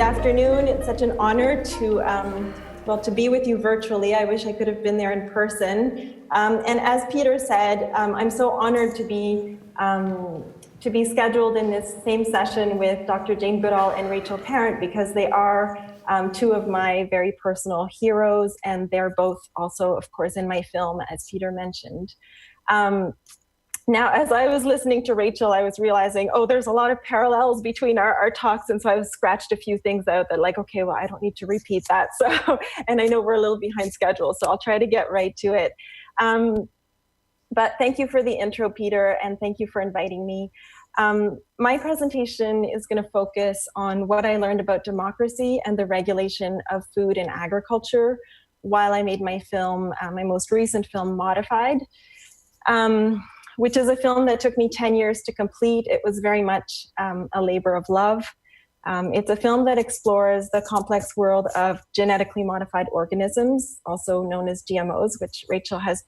afternoon. It's such an honor to to be with you virtually. I wish I could have been there in person. And as Peter said, I'm so honored to be scheduled in this same session with Dr. Jane Goodall and Rachel Parent, because they are two of my very personal heroes, and they're both also, of course, in my film, as Peter mentioned. Now, as I was listening to Rachel, I was realizing, oh, there's a lot of parallels between our talks. And so I scratched a few things out that, like, okay, well, I don't need to repeat that. So, and I know we're a little behind schedule, so I'll try to get right to it. But thank you for the intro, Peter, and thank you for inviting me. My presentation is going to focus on what I learned about democracy and the regulation of food and agriculture while I made my film, my most recent film, Modified. Which is a film that took me 10 years to complete. It was very much a labor of love. It's a film that explores the complex world of genetically modified organisms, also known as GMOs, which Rachel has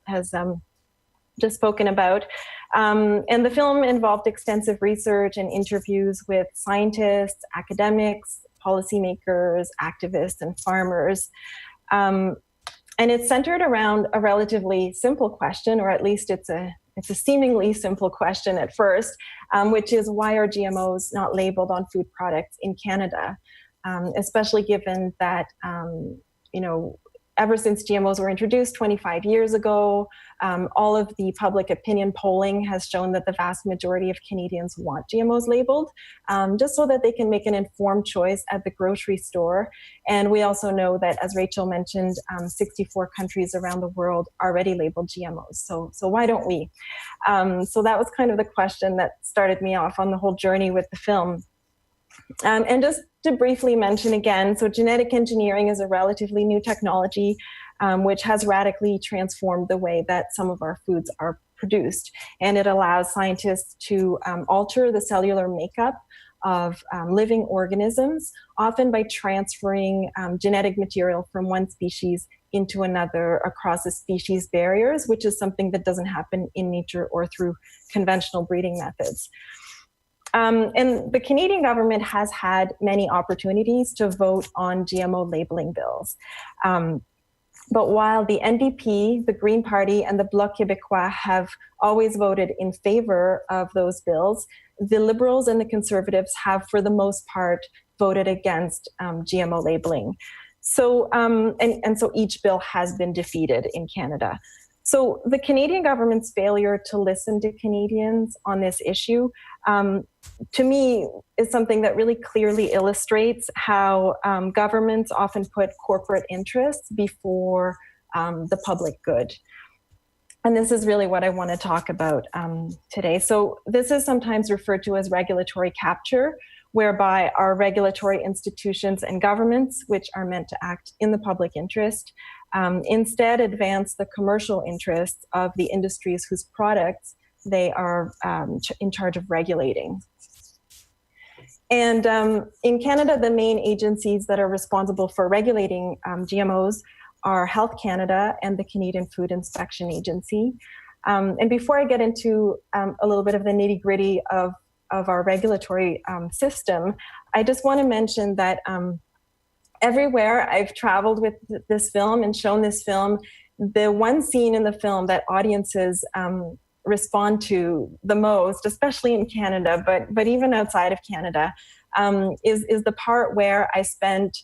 just spoken about. And the film involved extensive research and interviews with scientists, academics, policymakers, activists, and farmers. And it's centered around a relatively simple question, or at least it's a seemingly simple question at first, which is, why are GMOs not labeled on food products in Canada? Especially given that, ever since GMOs were introduced 25 years ago, all of the public opinion polling has shown that the vast majority of Canadians want GMOs labeled, just so that they can make an informed choice at the grocery store. And we also know that, as Rachel mentioned, 64 countries around the world already labeled GMOs. So why don't we? So that was kind of the question that started me off on the whole journey with the film. And just to briefly mention again, so genetic engineering is a relatively new technology which has radically transformed the way that some of our foods are produced. And it allows scientists to alter the cellular makeup of living organisms, often by transferring genetic material from one species into another across the species barriers, which is something that doesn't happen in nature or through conventional breeding methods. And the Canadian government has had many opportunities to vote on GMO labeling bills. But while the NDP, the Green Party, and the Bloc Québécois have always voted in favor of those bills, the Liberals and the Conservatives have, for the most part, voted against GMO labeling. So, and so each bill has been defeated in Canada. So the Canadian government's failure to listen to Canadians on this issue, to me, is something that really clearly illustrates how governments often put corporate interests before the public good. And this is really what I want to talk about today. So this is sometimes referred to as regulatory capture, whereby our regulatory institutions and governments, which are meant to act in the public interest, instead advance the commercial interests of the industries whose products they are in charge of regulating. And in Canada, the main agencies that are responsible for regulating GMOs are Health Canada and the Canadian Food Inspection Agency. And before I get into a little bit of the nitty-gritty of our regulatory system, I just want to mention that everywhere I've traveled with this film and shown this film, the one scene in the film that audiences respond to the most, especially in Canada, but even outside of Canada, is the part where I spent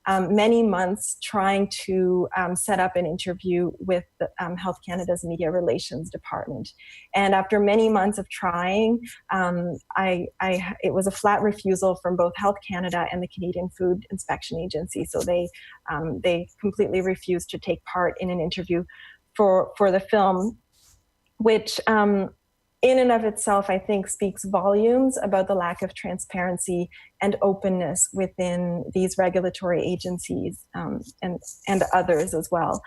many months trying to set up an interview with the, Health Canada's Media Relations Department. And after many months of trying, it was a flat refusal from both Health Canada and the Canadian Food Inspection Agency. So they completely refused to take part in an interview for the film, which in and of itself, I think, speaks volumes about the lack of transparency and openness within these regulatory agencies and others as well.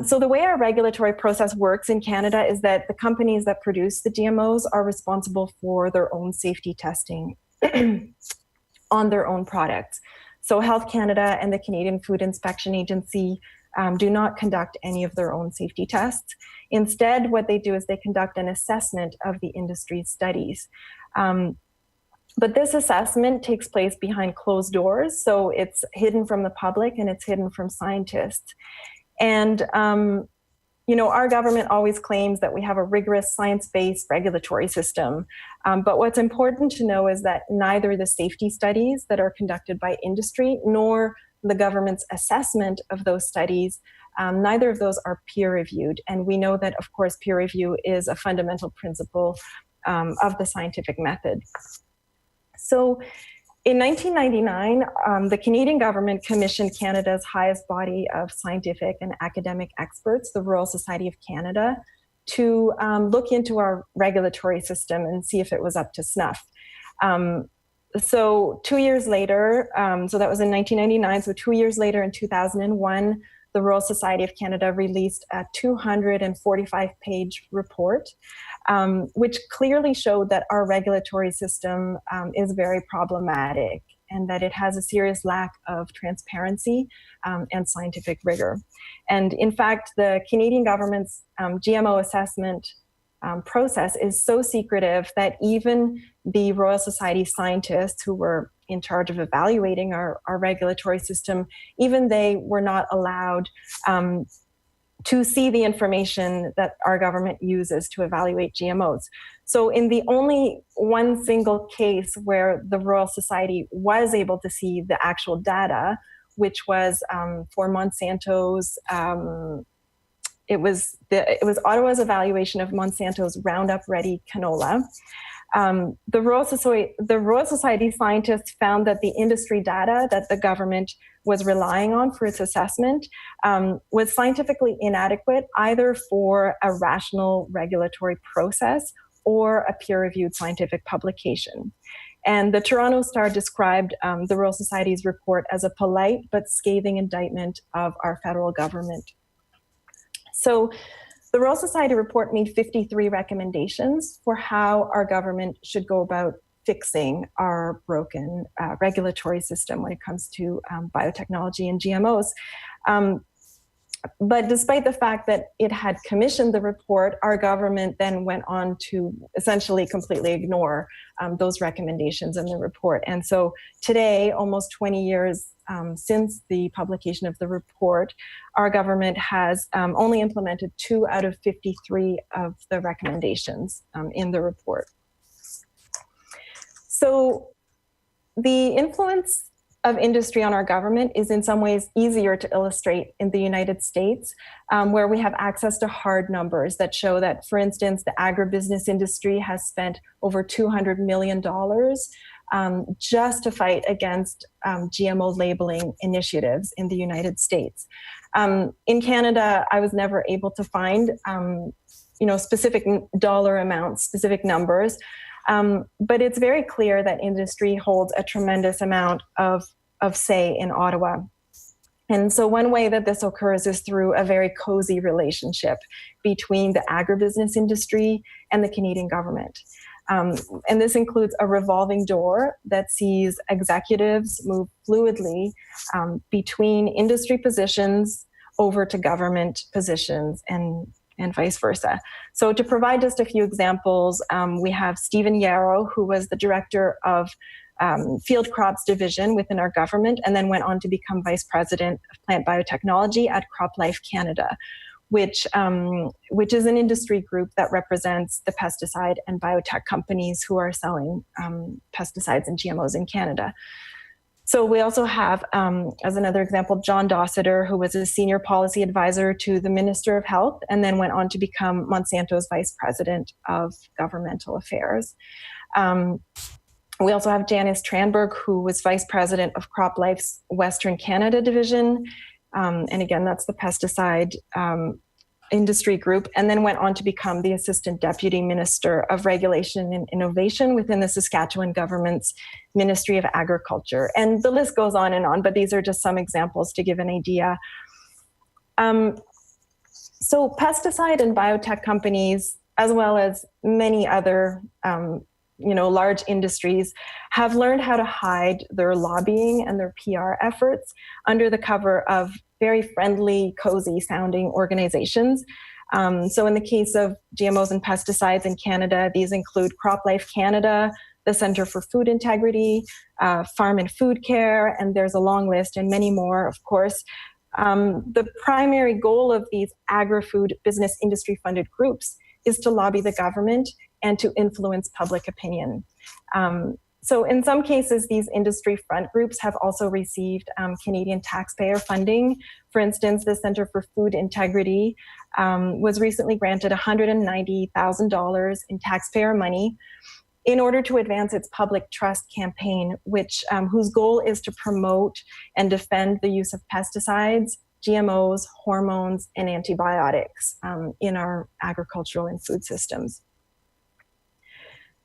So the way our regulatory process works in Canada is that the companies that produce the GMOs are responsible for their own safety testing on their own products. So Health Canada and the Canadian Food Inspection Agency do not conduct any of their own safety tests. Instead, what they do is they conduct an assessment of the industry's studies. But this assessment takes place behind closed doors, so it's hidden from the public and it's hidden from scientists. And our government always claims that we have a rigorous science-based regulatory system. But what's important to know is that neither the safety studies that are conducted by industry nor the government's assessment of those studies, neither of those are peer-reviewed. And we know that, of course, peer review is a fundamental principle of the scientific method. So in 1999, the Canadian government commissioned Canada's highest body of scientific and academic experts, the Royal Society of Canada, to look into our regulatory system and see if it was up to snuff. So 2 years later, so that was in 1999, so 2 years later in 2001, the Royal Society of Canada released a 245-page report, which clearly showed that our regulatory system is very problematic and that it has a serious lack of transparency and scientific rigor. And in fact, the Canadian government's GMO assessment process is so secretive that even the Royal Society scientists who were in charge of evaluating our regulatory system, even they were not allowed to see the information that our government uses to evaluate GMOs. So in the only one single case where the Royal Society was able to see the actual data, which was for Monsanto's, it was Ottawa's evaluation of Monsanto's Roundup Ready canola. The Royal Society scientists found that the industry data that the government was relying on for its assessment was scientifically inadequate, either for a rational regulatory process or a peer-reviewed scientific publication. And the Toronto Star described the Royal Society's report as a polite but scathing indictment of our federal government. So the Royal Society report made 53 recommendations for how our government should go about fixing our broken regulatory system when it comes to biotechnology and GMOs. But despite the fact that it had commissioned the report, our government then went on to essentially completely ignore those recommendations in the report. And so today, almost 20 years since the publication of the report, our government has only implemented 2 out of 53 of the recommendations in the report. So the influence of industry on our government is in some ways easier to illustrate in the United States, where we have access to hard numbers that show that, for instance, the agribusiness industry has spent over $200 million just to fight against GMO labeling initiatives in the United States. In Canada, I was never able to find specific dollar amounts, specific numbers, but it's very clear that industry holds a tremendous amount of say in Ottawa. And so one way that this occurs is through a very cozy relationship between the agribusiness industry and the Canadian government. And this includes a revolving door that sees executives move fluidly between industry positions over to government positions and vice versa. So to provide just a few examples, we have Stephen Yarrow, who was the director of Field Crops Division within our government, and then went on to become Vice President of Plant Biotechnology at CropLife Canada, which is an industry group that represents the pesticide and biotech companies who are selling pesticides and GMOs in Canada. So we also have, as another example, John Dossiter, who was a senior policy advisor to the Minister of Health, and then went on to become Monsanto's Vice President of Governmental Affairs. We also have Janice Tranberg, who was Vice President of CropLife's Western Canada Division. And again, that's the pesticide industry group, and then went on to become the Assistant Deputy Minister of Regulation and Innovation within the Saskatchewan government's Ministry of Agriculture. And the list goes on, but these are just some examples to give an idea. So pesticide and biotech companies, as well as many other large industries, have learned how to hide their lobbying and their PR efforts under the cover of very friendly, cozy sounding organizations. So in the case of GMOs and pesticides in Canada, these include CropLife Canada, the Center for Food Integrity, Farm and Food Care, and there's a long list and many more, of course. The primary goal of these agri-food business industry funded groups is to lobby the government and to influence public opinion. So in some cases, these industry front groups have also received Canadian taxpayer funding. For instance, the Center for Food Integrity was recently granted $190,000 in taxpayer money in order to advance its public trust campaign, whose goal is to promote and defend the use of pesticides, GMOs, hormones, and antibiotics in our agricultural and food systems.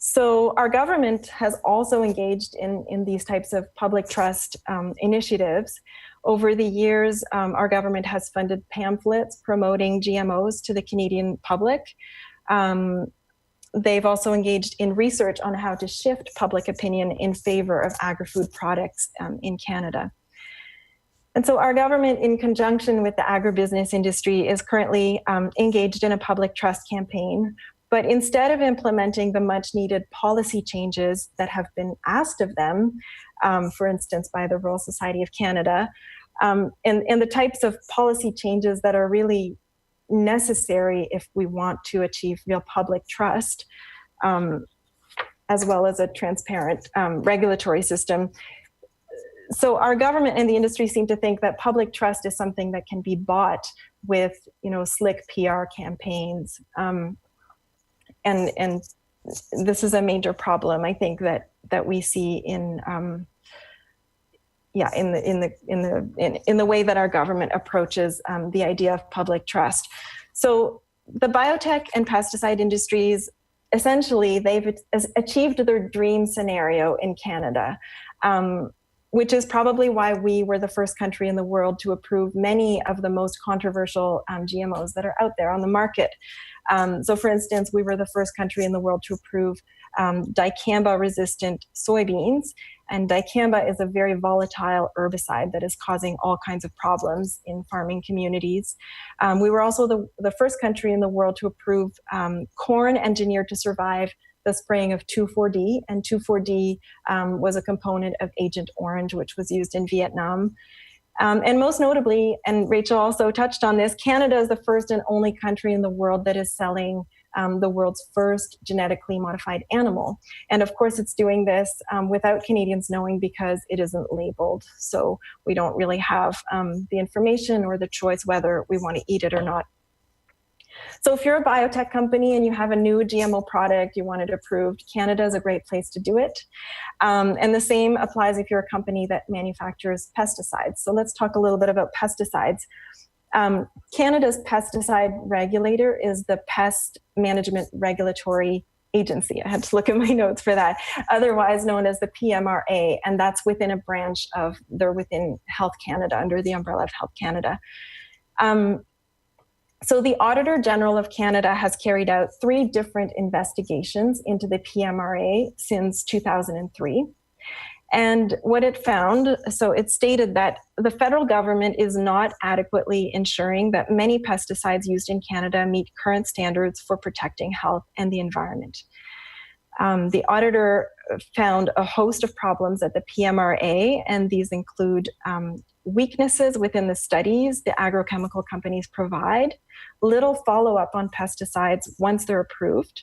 So our government has also engaged in these types of public trust initiatives. Over the years, our government has funded pamphlets promoting GMOs to the Canadian public. They've also engaged in research on how to shift public opinion in favor of agri-food products in Canada. And so our government, in conjunction with the agribusiness industry, is currently engaged in a public trust campaign. But instead of implementing the much needed policy changes that have been asked of them, for instance, by the Royal Society of Canada, and the types of policy changes that are really necessary if we want to achieve real public trust, as well as a transparent regulatory system. So our government and the industry seem to think that public trust is something that can be bought with, slick PR campaigns. And this is a major problem, I think, that we see in the way that our government approaches the idea of public trust. So the biotech and pesticide industries, essentially, they've achieved their dream scenario in Canada, which is probably why we were the first country in the world to approve many of the most controversial GMOs that are out there on the market. So for instance, we were the first country in the world to approve dicamba-resistant soybeans. And dicamba is a very volatile herbicide that is causing all kinds of problems in farming communities. We were also the first country in the world to approve corn engineered to survive the spraying of 2,4-D, and 2,4-D was a component of Agent Orange, which was used in Vietnam. And most notably, and Rachel also touched on this, Canada is the first and only country in the world that is selling the world's first genetically modified animal. And of course, it's doing this without Canadians knowing because it isn't labeled. So we don't really have the information or the choice whether we want to eat it or not. So if you're a biotech company and you have a new GMO product, you want it approved, Canada is a great place to do it. And the same applies if you're a company that manufactures pesticides. So let's talk a little bit about pesticides. Canada's pesticide regulator is the Pest Management Regulatory Agency. I had to look at my notes for that, otherwise known as the PMRA, and that's within a branch of, they're within Health Canada, under the umbrella of Health Canada. So the Auditor General of Canada has carried out 3 different investigations into the PMRA since 2003. And what it found, so it stated that the federal government is not adequately ensuring that many pesticides used in Canada meet current standards for protecting health and the environment. The auditor found a host of problems at the PMRA, and these include weaknesses within the studies the agrochemical companies provide, little follow-up on pesticides once they're approved,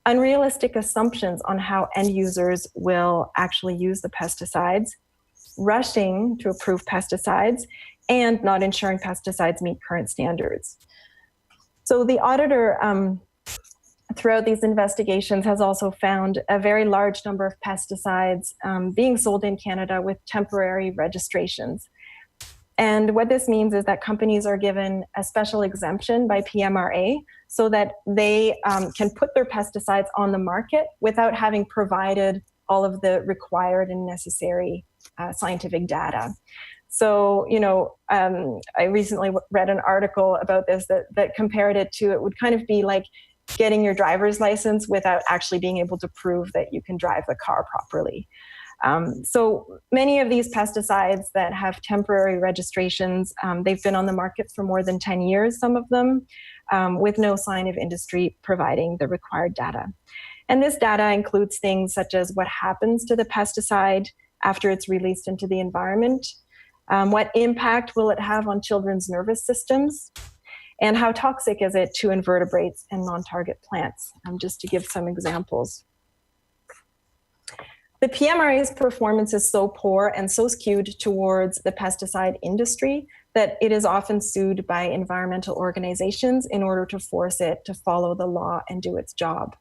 unrealistic assumptions on how end users will actually use the pesticides, rushing to approve pesticides, and not ensuring pesticides meet current standards. So the auditor, throughout these investigations, has also found a very large number of pesticides being sold in Canada with temporary registrations. And what this means is that companies are given a special exemption by PMRA so that they can put their pesticides on the market without having provided all of the required and necessary scientific data. So, I recently read an article about this that compared it to, it would kind of be like getting your driver's license without actually being able to prove that you can drive the car properly. So many of these pesticides that have temporary registrations, they've been on the market for more than 10 years, some of them, with no sign of industry providing the required data. And this data includes things such as what happens to the pesticide after it's released into the environment, what impact will it have on children's nervous systems, and how toxic is it to invertebrates and non-target plants, just to give some examples. The PMRA's performance is so poor and so skewed towards the pesticide industry that it is often sued by environmental organizations in order to force it to follow the law and do its job.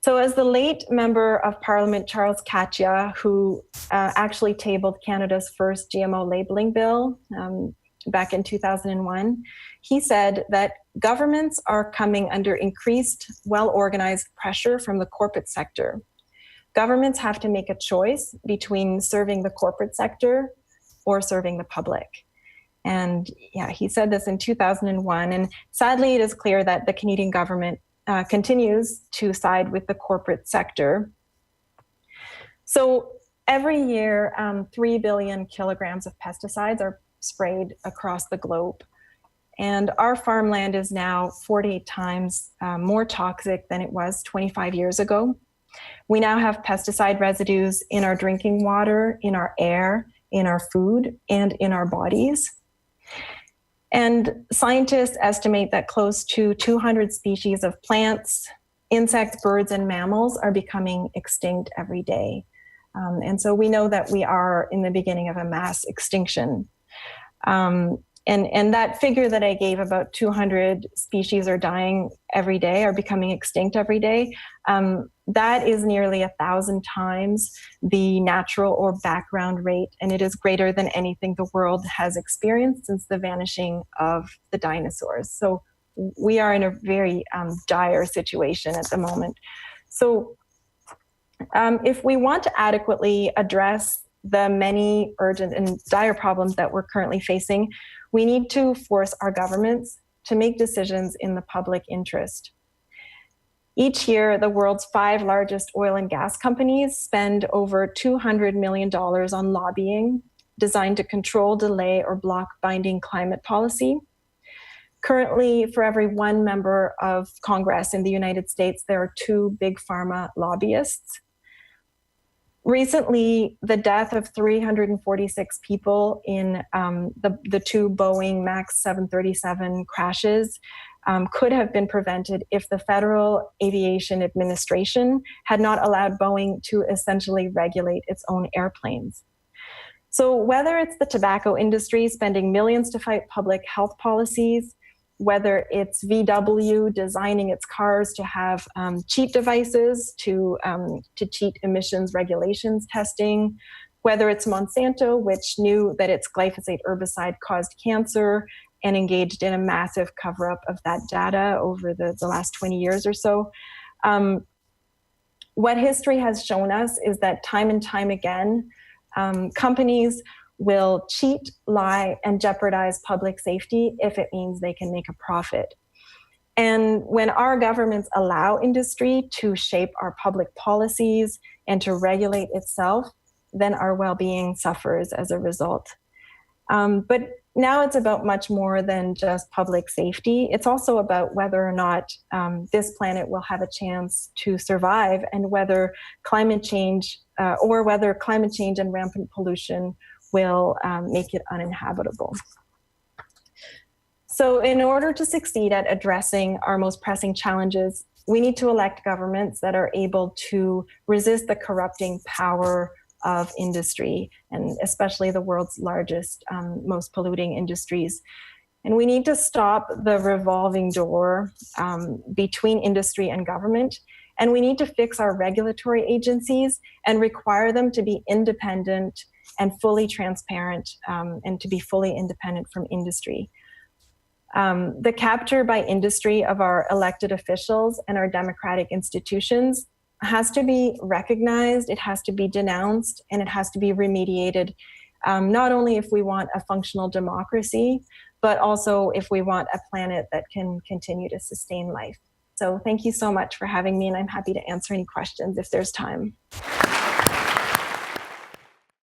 So as the late Member of Parliament, Charles Katia, who actually tabled Canada's first GMO labeling bill back in 2001, he said that governments are coming under increased, well-organized pressure from the corporate sector. Governments have to make a choice between serving the corporate sector or serving the public. And yeah, he said this in 2001. And sadly, it is clear that the Canadian government continues to side with the corporate sector. So every year, 3 billion kilograms of pesticides are sprayed across the globe. And our farmland is now 48 times more toxic than it was 25 years ago. We now have pesticide residues in our drinking water, in our air, in our food, and in our bodies. And scientists estimate that close to 200 species of plants, insects, birds, and mammals are becoming extinct every day. And so we know that we are in the beginning of a mass extinction. And that figure that I gave, about 200 species are dying every day, are becoming extinct every day, that is nearly 1,000 times the natural or background rate, and it is greater than anything the world has experienced since the vanishing of the dinosaurs. So we are in a very dire situation at the moment. So if we want to adequately address the many urgent and dire problems that we're currently facing, we need to force our governments to make decisions in the public interest. Each year, the world's 5 largest oil and gas companies spend over $200 million on lobbying designed to control, delay, or block binding climate policy. Currently, for every 1 member of Congress in the United States, there are 2 big pharma lobbyists. Recently, the death of 346 people in the 2 Boeing MAX 737 crashes could have been prevented if the Federal Aviation Administration had not allowed Boeing to essentially regulate its own airplanes. So whether it's the tobacco industry spending millions to fight public health policies, whether it's VW designing its cars to have cheat devices to cheat emissions regulations testing, whether it's Monsanto, which knew that its glyphosate herbicide caused cancer and engaged in a massive cover-up of that data over the last 20 years or so. What history has shown us is that time and time again, companies will cheat, lie, and jeopardize public safety if it means they can make a profit. And when our governments allow industry to shape our public policies and to regulate itself, then our well-being suffers as a result. But now it's about much more than just public safety. It's also about whether or not this planet will have a chance to survive, and whether climate change and rampant pollution will make it uninhabitable. So in order to succeed at addressing our most pressing challenges, we need to elect governments that are able to resist the corrupting power of industry, and especially the world's largest, most polluting industries. And we need to stop the revolving door between industry and government. And we need to fix our regulatory agencies and require them to be independent and fully transparent, and to be fully independent from industry. The capture by industry of our elected officials and our democratic institutions has to be recognized, it has to be denounced, and it has to be remediated, not only if we want a functional democracy, but also if we want a planet that can continue to sustain life. So thank you so much for having me, and I'm happy to answer any questions if there's time.